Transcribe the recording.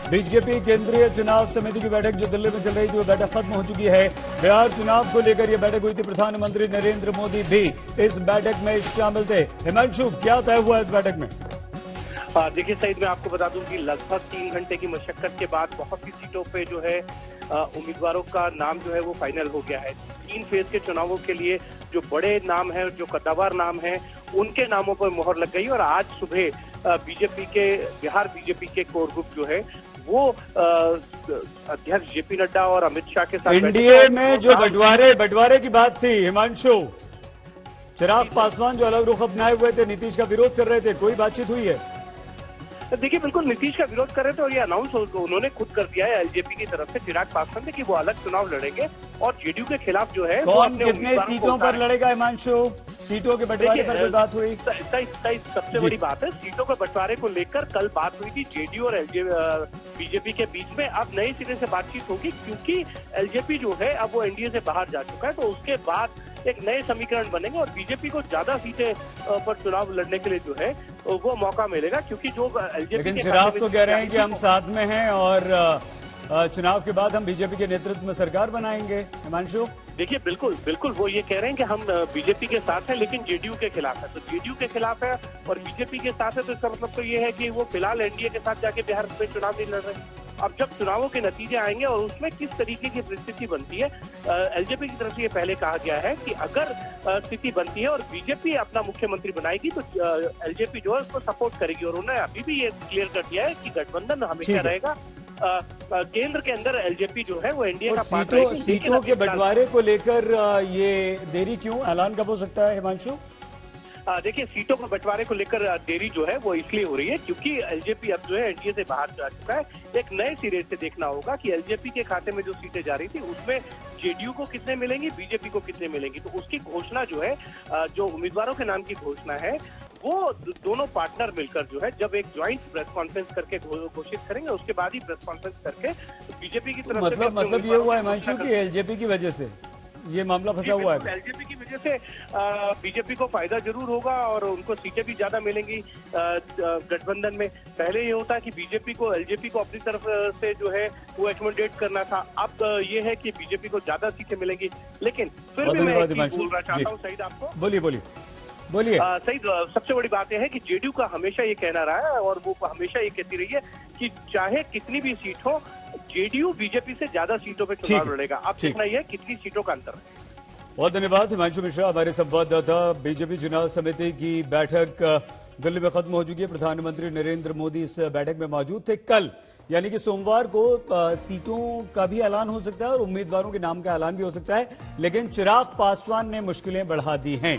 BJP केंद्रीय चुनाव समिति की बैठक जो दिल्ली में चल रही थी वो बैठक खत्म हो चुकी है। बिहार चुनाव को लेकर यह बैठक हुई थी। प्रधानमंत्री नरेंद्र मोदी भी इस बैठक में शामिल थे। हिमांशु, क्या तय हुआ इस बैठक में? देखिए सईद, मैं आपको बता दूं कि लगभग 3 घंटे की मशक्कत के बाद बहुत सी सीटों पे जो है उम्मीदवारों का नाम जो है वो फाइनल हो गया है। 3 फेज के चुनावों के लिए जो बड़े नाम है, जो कद्दावर नाम है, उनके नामों पर मोहर लग गई और आज सुबह बिहार बीजेपी के कोर ग्रुप जो है वो अध्यक्ष जेपी नड्डा और अमित शाह के साथ एनडीए में जो बंटवारे की बात थी, हिमांशु, चिराग पासवान जो अलग रुख अपनाए हुए थे, नीतीश का विरोध कर रहे थे, कोई बातचीत हुई है? देखिए, बिल्कुल नीतीश का विरोध कर रहे थे और ये अनाउंस उन्होंने खुद कर दिया है एलजेपी की तरफ से, चिराग पासवान ने, कि वो अलग चुनाव लड़ेंगे और जेडीयू के खिलाफ जो है कौन कितने सीटों पर लड़ेगा? हिमांशु, सीटों के बंटवारे पर कोई बात हुई? सबसे बड़ी बात है, सीटों के बंटवारे को लेकर कल बात हुई थी जेडीयू और बीजेपी के बीच में। अब नए सिरे से बातचीत होगी क्योंकि एलजेपी जो है अब वो एनडीए से बाहर जा चुका है, तो उसके बाद एक नए समीकरण बनेंगे और बीजेपी को ज्यादा सीटें पर चुनाव लड़ने के लिए जो है वो मौका मिलेगा, क्योंकि जो एलजेपी लेकिन चिराग तो कह रहे हैं कि हम साथ में हैं और चुनाव के बाद हम बीजेपी के नेतृत्व में सरकार बनाएंगे। हिमांशु, देखिए, बिल्कुल वो ये कह रहे हैं कि हम बीजेपी के साथ हैं लेकिन जेडीयू के खिलाफ है। तो जेडीयू के खिलाफ है और बीजेपी के साथ है, तो इसका मतलब तो ये है कि वो फिलहाल एनडीए के साथ जाके बिहार में चुनाव नहीं लड़ रहे। अब जब चुनावों के नतीजे आएंगे और उसमें किस तरीके की परिस्थिति बनती है, एलजेपी की तरफ से ये पहले कहा गया है कि अगर स्थिति बनती है और बीजेपी अपना मुख्यमंत्री बनाएगी तो एलजेपी जो है उसको सपोर्ट करेगी। और उन्होंने अभी भी ये क्लियर कर दिया है कि गठबंधन हमेशा रहेगा। केंद्र के अंदर एलजेपी जो है वो एनडीए का पार्ट रहेगी। सीटों के बंटवारे को लेकर ये देरी क्यों? ऐलान कब हो सकता है हिमांशु? देखिए, सीटों के बंटवारे को लेकर देरी जो है वो इसलिए हो रही है क्योंकि एलजेपी अब जो है एनडीए से बाहर जा चुका है। एक नए सिरे से देखना होगा कि एलजेपी के खाते में जो सीटें जा रही थी उसमें जेडीयू को कितने मिलेंगी, बीजेपी को कितने मिलेंगी। तो उसकी घोषणा जो है, जो उम्मीदवारों के नाम की घोषणा है, वो दोनों पार्टनर मिलकर जो है जब एक ज्वाइंट प्रेस कॉन्फ्रेंस करके घोषित करेंगे, उसके बाद ही प्रेस कॉन्फ्रेंस करके बीजेपी की तरफ से मतलब ये हुआ हिमांशु की एलजेपी की वजह से ये मामला फंसा हुआ है। एलजेपी की वजह से बीजेपी को फायदा जरूर होगा और उनको सीटें भी ज्यादा मिलेंगी गठबंधन में। पहले ये होता है कि बीजेपी को एलजेपी को अपनी तरफ से जो है वो एकोमोडेट करना था, अब ये है कि बीजेपी को ज्यादा सीटें मिलेंगी। लेकिन फिर भी मैं बोलना चाहता हूँ सईद आपको। बोलिए। सही, सबसे बड़ी बात यह है कि जेडीयू का हमेशा ये कहना रहा है और वो हमेशा ये कहती रही है कि चाहे कितनी भी सीट हो, जेडीयू बीजेपी से ज्यादा सीटों पे चुनाव लड़ेगा। अब देखना यह है कितनी सीटों का अंतर है। बहुत धन्यवाद हिमांशु मिश्रा, हमारे संवाददाता। बीजेपी चुनाव समिति की बैठक दिल्ली में खत्म हो चुकी है। प्रधानमंत्री नरेंद्र मोदी इस बैठक में मौजूद थे। कल यानी कि सोमवार को सीटों का भी ऐलान हो सकता है और उम्मीदवारों के नाम का ऐलान भी हो सकता है, लेकिन चिराग पासवान ने मुश्किलें बढ़ा दी हैं।